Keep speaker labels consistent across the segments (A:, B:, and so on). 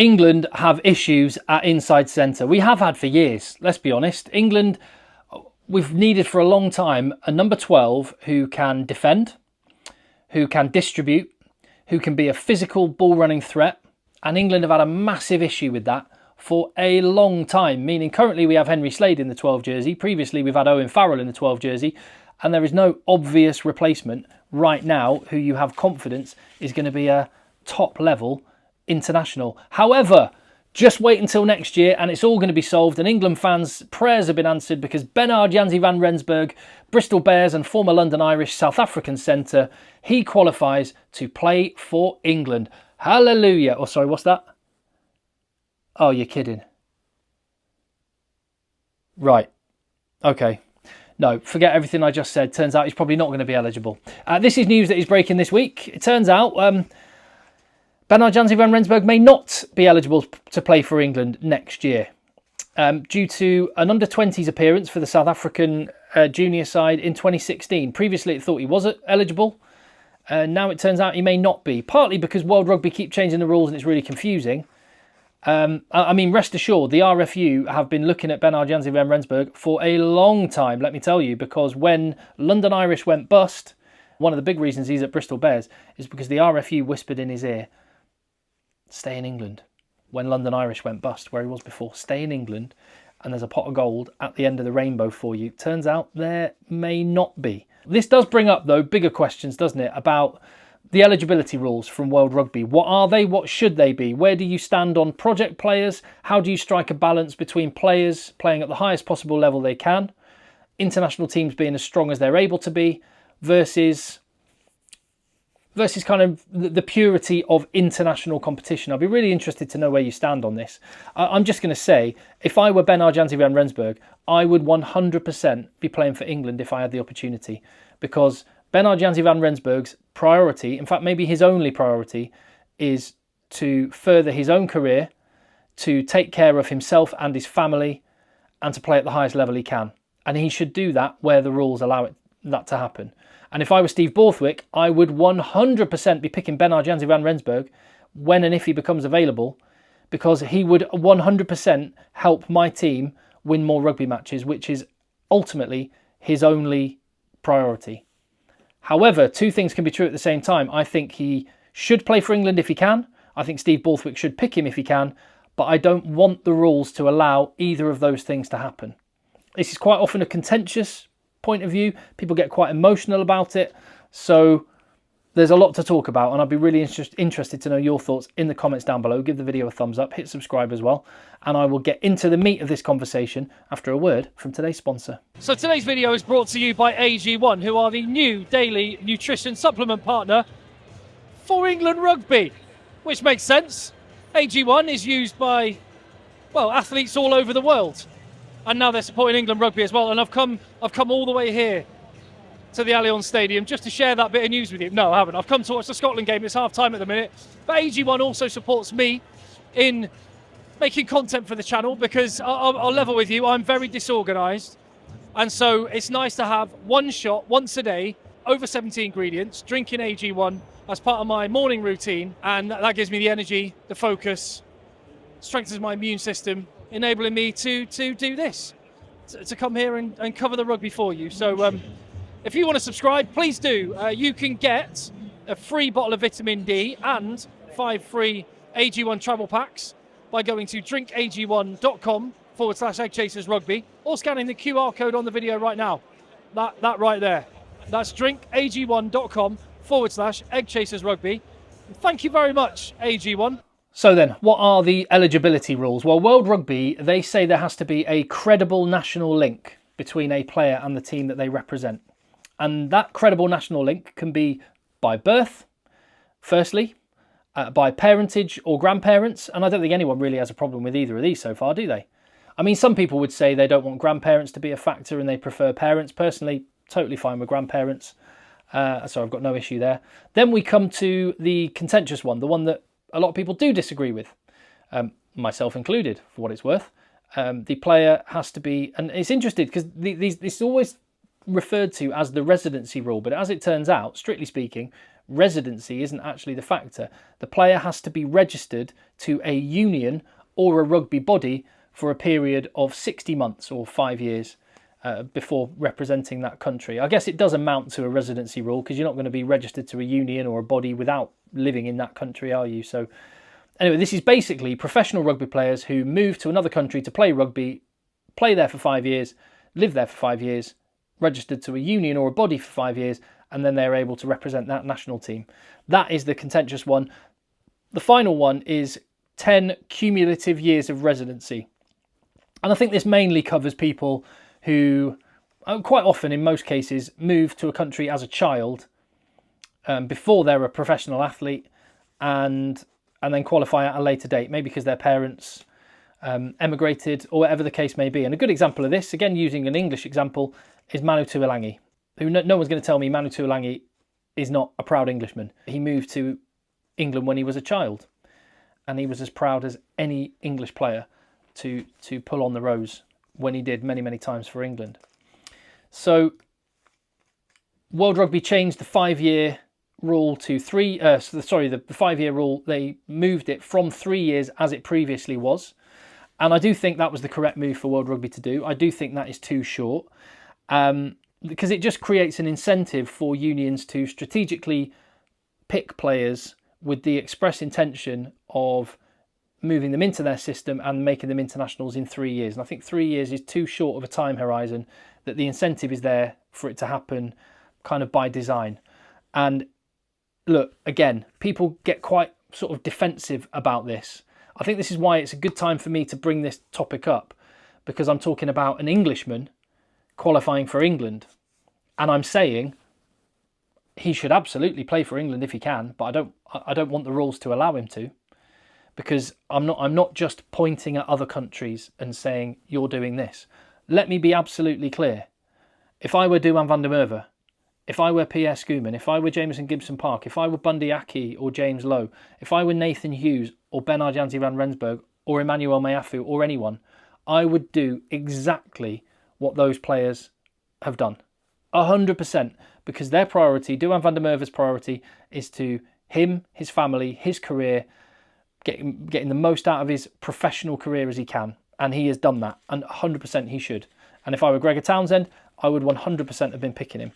A: England have issues at inside centre. We have had for years, let's be honest. England, we've needed for a long time a number 12 who can defend, who can distribute, who can be a physical ball-running threat. And England have had a massive issue with that for a long time, meaning currently we have Henry Slade in the 12 jersey. Previously, we've had Owen Farrell in the 12 jersey. And there is no obvious replacement right now who you have confidence is going to be a top-level international. However, just wait until next year and it's all going to be solved, and England fans' prayers have been answered, because Benhard Janse van Rensburg, Bristol Bears and former London Irish South African centre, he qualifies to play for England. Hallelujah. Oh, sorry, what's that? Oh, you're kidding. Right. Okay. No, forget everything I just said. Turns out he's probably not going to be eligible. This is news that is breaking this week. It turns out Benhard Janse van Rensburg may not be eligible to play for England next year due to an under-20s appearance for the South African junior side in 2016. Previously, it thought he was eligible. Now it turns out he may not be, partly because World Rugby keep changing the rules and it's really confusing. I mean, rest assured, the RFU have been looking at Benhard Janse van Rensburg for a long time, let me tell you, because when London Irish went bust, one of the big reasons he's at Bristol Bears is because the RFU whispered in his ear, stay in England. When London Irish went bust, where he was before, stay in England, and there's a pot of gold at the end of the rainbow for you. Turns out there may not be. This does bring up, though, bigger questions, doesn't it, about the eligibility rules from World Rugby. What are they? What should they be? Where do you stand on project players? How do you strike a balance between players playing at the highest possible level they can, international teams being as strong as they're able to be, versus kind of the purity of international competition? I'll be really interested to know where you stand on this. I'm just going to say, if I were Benhard Janse van Rensburg, I would 100% be playing for England if I had the opportunity, because Benhard Janse van Rensburg's priority, in fact maybe his only priority, is to further his own career, to take care of himself and his family, and to play at the highest level he can. And he should do that where the rules allow that to happen. And if I were Steve Borthwick, I would 100% be picking Benhard Janse van Rensburg when and if he becomes available, because he would 100% help my team win more rugby matches, which is ultimately his only priority. However, two things can be true at the same time. I think he should play for England if he can. I think Steve Borthwick should pick him if he can. But I don't want the rules to allow either of those things to happen. This is quite often a contentious point of view. People get quite emotional about it. So there's a lot to talk about, and I'd be really interested to know your thoughts in the comments down below. Give the video a thumbs up, hit subscribe as well, and I will get into the meat of this conversation after a word from today's sponsor. So today's video is brought to you by AG1, who are the new daily nutrition supplement partner for England Rugby, which makes sense. AG1 is used by, well, athletes all over the world, and now they're supporting England Rugby as well. And I've come all the way here to the Allianz Stadium just to share that bit of news with you. No, I haven't. I've come to watch the Scotland game. It's half time at the minute. But AG1 also supports me in making content for the channel, because I'll level with you, I'm very disorganised. And so it's nice to have one shot once a day, over 70 ingredients, drinking AG1 as part of my morning routine. And that gives me the energy, the focus, strengthens my immune system, enabling me to do this, to come here and cover the rugby for you. So if you want to subscribe, please do. You can get a free bottle of vitamin D and 5 free AG1 travel packs by going to drinkag1.com/eggchasersrugby or scanning the QR code on the video right now. That right there. That's drinkag1.com/eggchasersrugby. Thank you very much, AG1. So then, what are the eligibility rules? Well, World Rugby, they say there has to be a credible national link between a player and the team that they represent. And that credible national link can be by birth, firstly, by parentage or grandparents. And I don't think anyone really has a problem with either of these so far, do they? I mean, some people would say they don't want grandparents to be a factor and they prefer parents. Personally, totally fine with grandparents. So I've got no issue there. Then we come to the contentious one, the one that a lot of people do disagree with, myself included, for what it's worth. The player has to be, and it's interesting because this is always referred to as the residency rule, but as it turns out, strictly speaking, residency isn't actually the factor. The player has to be registered to a union or a rugby body for a period of 60 months or 5 years before representing that country. I guess it does amount to a residency rule, because you're not going to be registered to a union or a body without living in that country, are you? So anyway, this is basically professional rugby players who move to another country to play rugby, play there for 5 years, live there for 5 years, registered to a union or a body for 5 years, and then they're able to represent that national team. That is the contentious one. The final one is 10 cumulative years of residency. And I think this mainly covers people who, quite often in most cases, move to a country as a child before they're a professional athlete, and then qualify at a later date, maybe because their parents emigrated or whatever the case may be. And a good example of this, again using an English example, is Manu Tuilagi, who no one's going to tell me Manu Tuilagi is not a proud Englishman. He moved to England when he was a child, and he was as proud as any English player to pull on the rose when he did many, many times for England. So World Rugby changed the 5-year rule to the 5-year rule. They moved it from 3 years as it previously was. And I do think that was the correct move for World Rugby to do. I do think that is too short, because it just creates an incentive for unions to strategically pick players with the express intention of moving them into their system and making them internationals in 3 years. And I think 3 years is too short of a time horizon, that the incentive is there for it to happen kind of by design. And look, again, people get quite sort of defensive about this. I think this is why it's a good time for me to bring this topic up, because I'm talking about an Englishman qualifying for England, and I'm saying he should absolutely play for England if he can, but I don't want the rules to allow him to, because I'm not just pointing at other countries and saying you're doing this. Let me be absolutely clear. If I were Duhan van der Merwe, if I were Pierre Schoeman, if I were Jameson Gibson Park, if I were Bundy Aki or James Lowe, if I were Nathan Hughes or Benhard Janse van Rensburg or Emmanuel Meafu or anyone, I would do exactly what those players have done. 100%, because their priority, Duhan van der Merwe's priority, is to him, his family, his career, getting the most out of his professional career as he can. And he has done that, and 100% he should. And if I were Gregor Townsend, I would 100% have been picking him.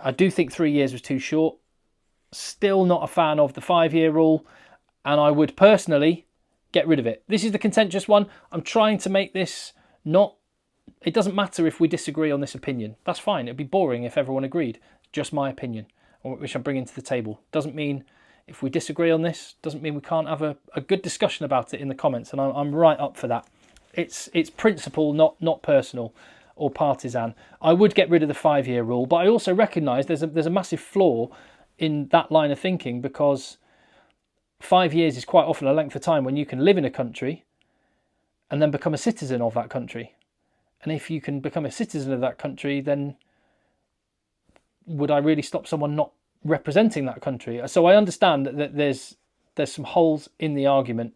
A: I do think 3 years was too short. Still not a fan of the 5-year rule, and I would personally get rid of it. This is the contentious one. I'm trying to make this not... It doesn't matter if we disagree on this opinion. That's fine. It'd be boring if everyone agreed. Just my opinion, which I'm bringing to the table. Doesn't mean if we disagree on this, doesn't mean we can't have a good discussion about it in the comments, and I'm right up for that. It's principle, not personal or partisan. I would get rid of the 5-year rule, but I also recognise there's a massive flaw in that line of thinking, because 5 years is quite often a length of time when you can live in a country and then become a citizen of that country. And if you can become a citizen of that country, then would I really stop someone not representing that country? So I understand that there's some holes in the argument,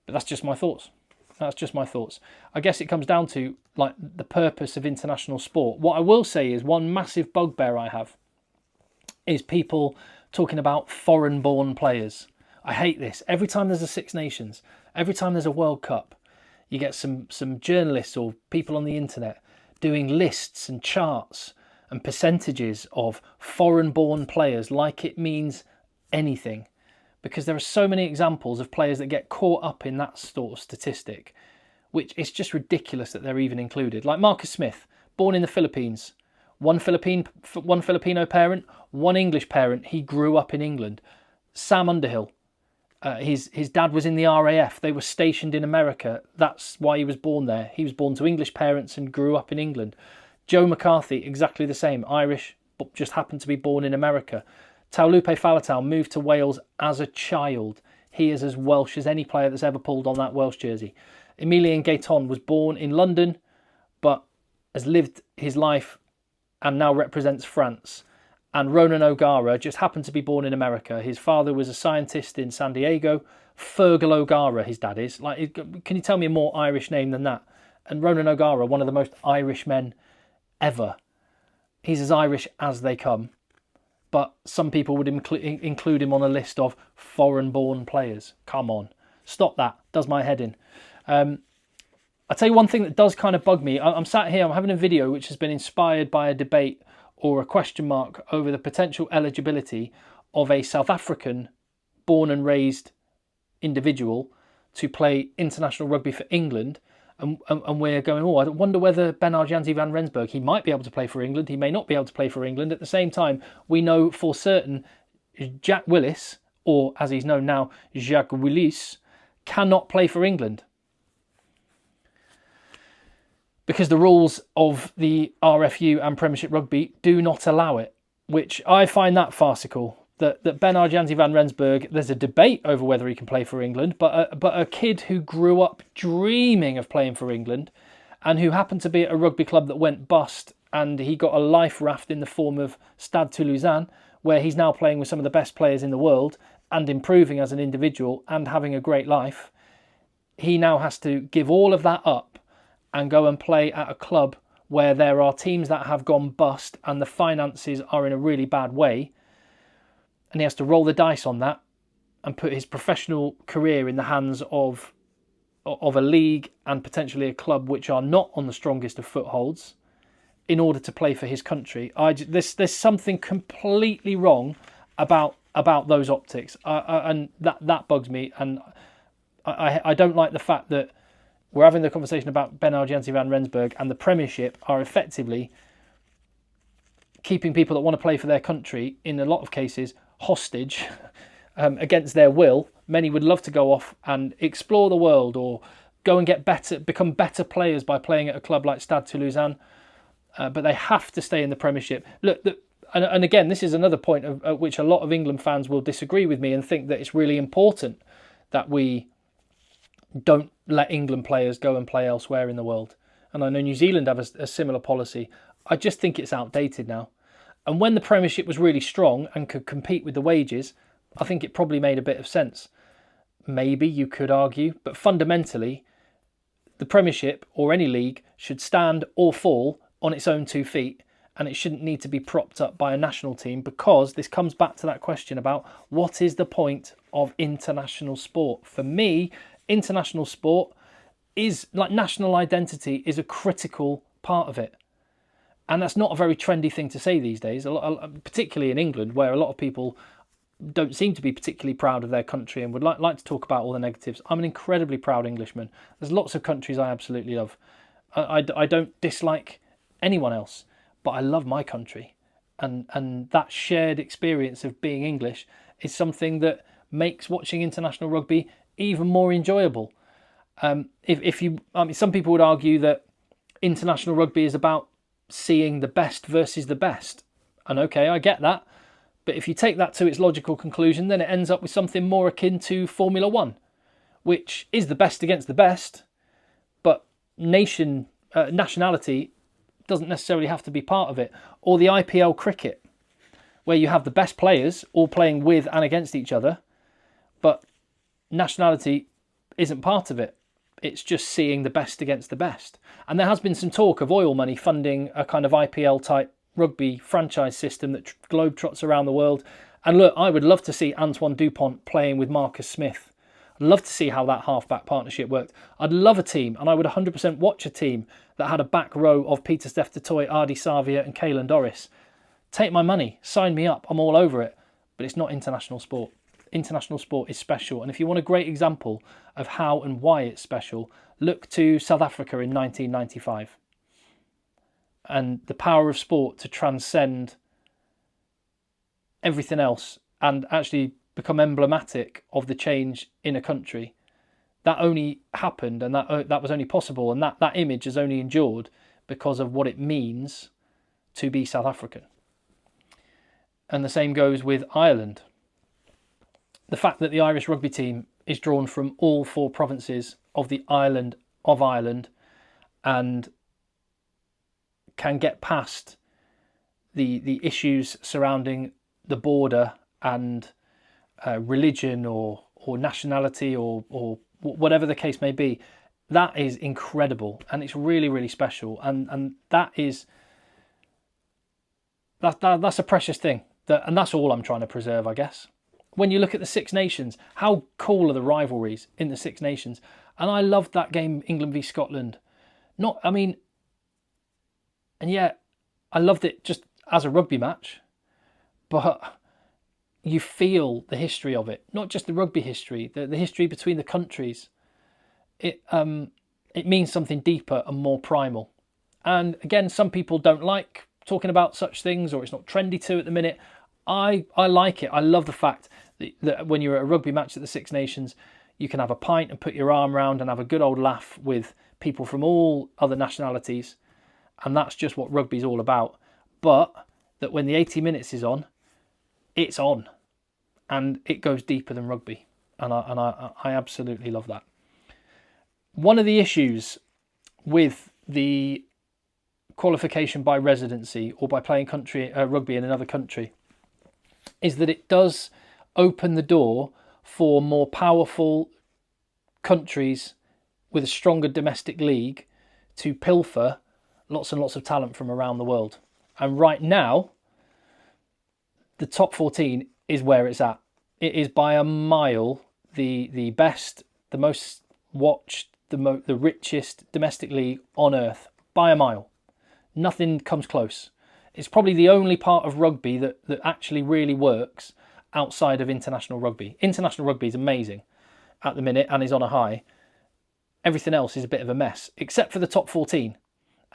A: but that's just my thoughts. That's just my thoughts. I guess it comes down to like the purpose of international sport. What I will say is one massive bugbear I have is people talking about foreign-born players. I hate this. Every time there's a Six Nations, every time there's a World Cup, you get some journalists or people on the internet doing lists and charts and percentages of foreign-born players like it means anything. Because there are so many examples of players that get caught up in that sort of statistic, which it's just ridiculous that they're even included. Like Marcus Smith, born in the Philippines, one Filipino parent, one English parent. He grew up in England. Sam Underhill, his dad was in the RAF. They were stationed in America. That's why he was born there. He was born to English parents and grew up in England. Joe McCarthy, exactly the same. Irish, but just happened to be born in America. Taulupe Faletau moved to Wales as a child. He is as Welsh as any player that's ever pulled on that Welsh jersey. Emilien Gaiton was born in London, but has lived his life and now represents France. And Ronan O'Gara just happened to be born in America. His father was a scientist in San Diego. Fergal O'Gara, his dad is. Like, can you tell me a more Irish name than that? And Ronan O'Gara, one of the most Irish men ever. He's as Irish as they come. but some people would include him on a list of foreign-born players. Come on, stop that. Does my head in. I'll tell you one thing that does kind of bug me. I'm sat here, I'm having a video which has been inspired by a debate or a question mark over the potential eligibility of a South African born and raised individual to play international rugby for England. And we're going, oh, I wonder whether Benhard Janse van Rensburg, he might be able to play for England. He may not be able to play for England. At the same time, we know for certain Jack Willis, or as he's known now, Jacques Willis, cannot play for England, because the rules of the RFU and Premiership Rugby do not allow it, which I find that farcical. That Benhard Janse van Rensburg, there's a debate over whether he can play for England, but a kid who grew up dreaming of playing for England and who happened to be at a rugby club that went bust, and he got a life raft in the form of Stade Toulousain, where he's now playing with some of the best players in the world and improving as an individual and having a great life. He now has to give all of that up and go and play at a club where there are teams that have gone bust and the finances are in a really bad way. And he has to roll the dice on that and put his professional career in the hands of a league and potentially a club which are not on the strongest of footholds in order to play for his country. There's something completely wrong about those optics, and that bugs me. And I don't like the fact that we're having the conversation about Benhard Janse van Rensburg, and the Premiership are effectively keeping people that want to play for their country, in a lot of cases, hostage against their will. Many would love to go off and explore the world or go and get better, become better players by playing at a club like Stade Toulousain, but they have to stay in the Premiership. Look, and again, this is another point at which a lot of England fans will disagree with me and think that it's really important that we don't let England players go and play elsewhere in the world. And I know New Zealand have a similar policy. I just think it's outdated now. And when the Premiership was really strong and could compete with the wages, I think it probably made a bit of sense. Maybe you could argue, but fundamentally, the Premiership or any league should stand or fall on its own 2 feet, and it shouldn't need to be propped up by a national team, because this comes back to that question about what is the point of international sport. For me, international sport is like national identity is a critical part of it. And that's not a very trendy thing to say these days, particularly in England, where a lot of people don't seem to be particularly proud of their country and would like to talk about all the negatives. I'm an incredibly proud Englishman. There's lots of countries I absolutely love. I don't dislike anyone else, but I love my country. And that shared experience of being English is something that makes watching international rugby even more enjoyable. Some people would argue that international rugby is about seeing the best versus the best. And okay, I get that. But if you take that to its logical conclusion, then it ends up with something more akin to Formula One, which is the best against the best, but nationality doesn't necessarily have to be part of it. Or the IPL cricket, where you have the best players all playing with and against each other, but nationality isn't part of it. It's just seeing the best against the best. And there has been some talk of oil money funding a kind of IPL type rugby franchise system that globetrots around the world. And look, I would love to see Antoine Dupont playing with Marcus Smith. I'd love to see how that halfback partnership worked. I'd love a team, and I would 100% watch a team that had a back row of Peter Steph Totoy, Ardi Savia and Caelan Doris. Take my money, sign me up, I'm all over it. But it's not international sport. International sport is special, and if you want a great example of how and why it's special, look to South Africa in 1995 and the power of sport to transcend everything else and actually become emblematic of the change in a country. That only happened, and that was only possible, and that image has only endured because of what it means to be South African. And the same goes with Ireland. The fact that the Irish rugby team is drawn from all 4 provinces of the island of Ireland and can get past the issues surrounding the border and religion or nationality or whatever the case may be, that is incredible, and it's really, really special, and that's a precious thing. And that's all I'm trying to preserve, I guess. When you look at the Six Nations, how cool are the rivalries in the Six Nations? And I loved that game, England v Scotland. And yeah, I loved it just as a rugby match, but you feel the history of it, not just the rugby history, the history between the countries. It means something deeper and more primal. And again, some people don't like talking about such things, or it's not trendy to at the minute. I like it. I love the fact that when you're at a rugby match at the Six Nations, you can have a pint and put your arm round and have a good old laugh with people from all other nationalities. And that's just what rugby's all about. But that when the 80 minutes is on, it's on. And it goes deeper than rugby. And I absolutely love that. One of the issues with the qualification by residency or by playing rugby in another country is that it does open the door for more powerful countries with a stronger domestic league to pilfer lots and lots of talent from around the world. And right now, the top 14 is where it's at. It is by a mile the best, the most watched, the richest domestic league on earth, by a mile. Nothing comes close. It's probably the only part of rugby that actually really works outside of international rugby. International rugby is amazing at the minute and is on a high. Everything else is a bit of a mess, except for the top 14.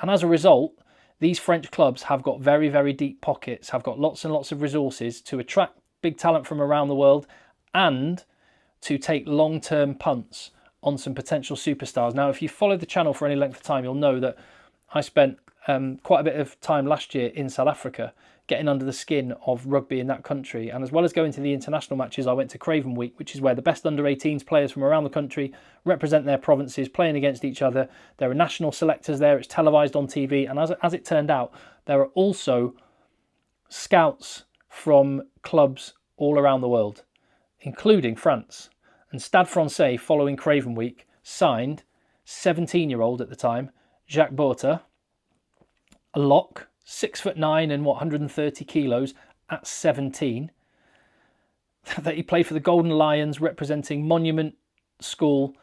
A: And as a result, these French clubs have got very, very deep pockets, have got lots and lots of resources to attract big talent from around the world and to take long-term punts on some potential superstars. Now, if you followed the channel for any length of time, you'll know that I spent quite a bit of time last year in South Africa getting under the skin of rugby in that country. And as well as going to the international matches, I went to Craven Week, which is where the best under-18s players from around the country represent their provinces, playing against each other. There are national selectors there. It's televised on TV. And as it turned out, there are also scouts from clubs all around the world, including France. And Stade Francais, following Craven Week, signed 17-year-old at the time, Jacques Borta, a lock, 6'9" and 130 kilos at 17. That he played for the Golden Lions, representing Monument School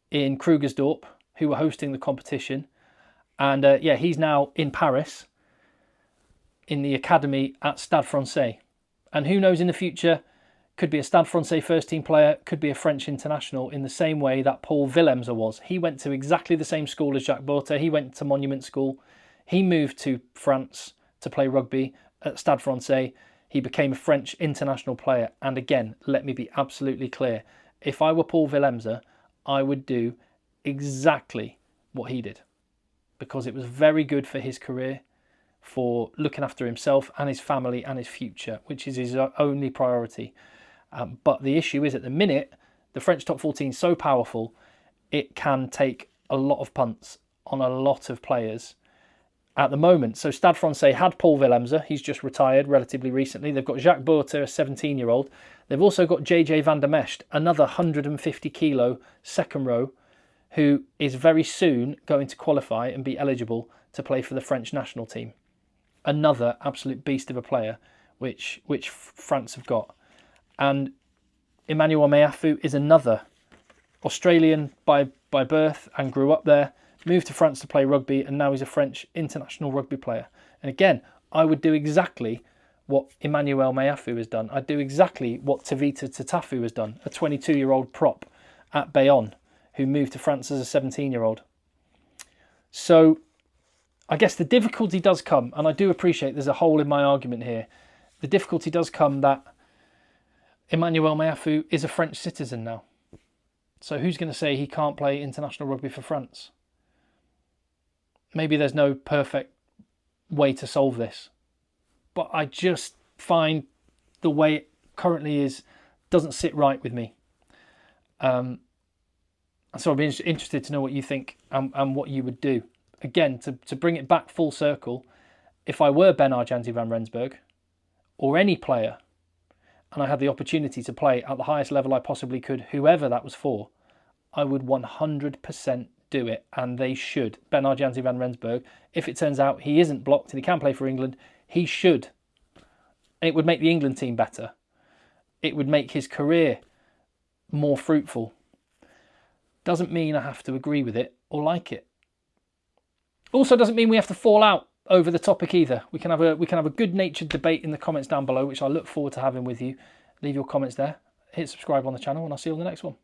A: in Krugersdorp, who were hosting the competition. And he's now in Paris in the academy at Stade Francais. And who knows, in the future, could be a Stade Francais first team player, could be a French international, in the same way that Paul Willemse was. He went to exactly the same school as Jacques Borta. He went to Monument School. He moved to France to play rugby at Stade Francais. He became a French international player. And again, let me be absolutely clear. If I were Paul Willemse, I would do exactly what he did, because it was very good for his career, for looking after himself and his family and his future, which is his only priority. But the issue is, at the minute, the French top 14 is so powerful, it can take a lot of punts on a lot of players at the moment. So Stade Francais had Paul Willemse. He's just retired relatively recently. They've got Jacques Borta, a 17-year-old. They've also got JJ van der Mescht, another 150 kilo second row, who is very soon going to qualify and be eligible to play for the French national team. Another absolute beast of a player, which France have got. And Emmanuel Meafou is another Australian by birth and grew up there, moved to France to play rugby, and now he's a French international rugby player. And again, I would do exactly what Emmanuel Meafou has done. I'd do exactly what Tavita Tatafu has done, a 22-year-old prop at Bayonne, who moved to France as a 17-year-old. So I guess the difficulty does come, and I do appreciate there's a hole in my argument here. The difficulty does come that Emmanuel Meafou is a French citizen now. So who's going to say he can't play international rugby for France? Maybe there's no perfect way to solve this. But I just find the way it currently is doesn't sit right with me. So I'd be interested to know what you think and what you would do. Again, to bring it back full circle, if I were Benhard Janse van Rensburg, or any player, and I had the opportunity to play at the highest level I possibly could, whoever that was for, I would 100% do it, and they should. Benhard Janse van Rensburg, if it turns out he isn't blocked and he can play for England, he should and it would make the England team better. It would make his career more fruitful. Doesn't mean I have to agree with it or like it. Also doesn't mean we have to fall out over the topic either. We can have a good-natured debate in the comments down below, which I look forward to having with you. Leave your comments there. Hit subscribe on the channel, and I'll see you on the next one.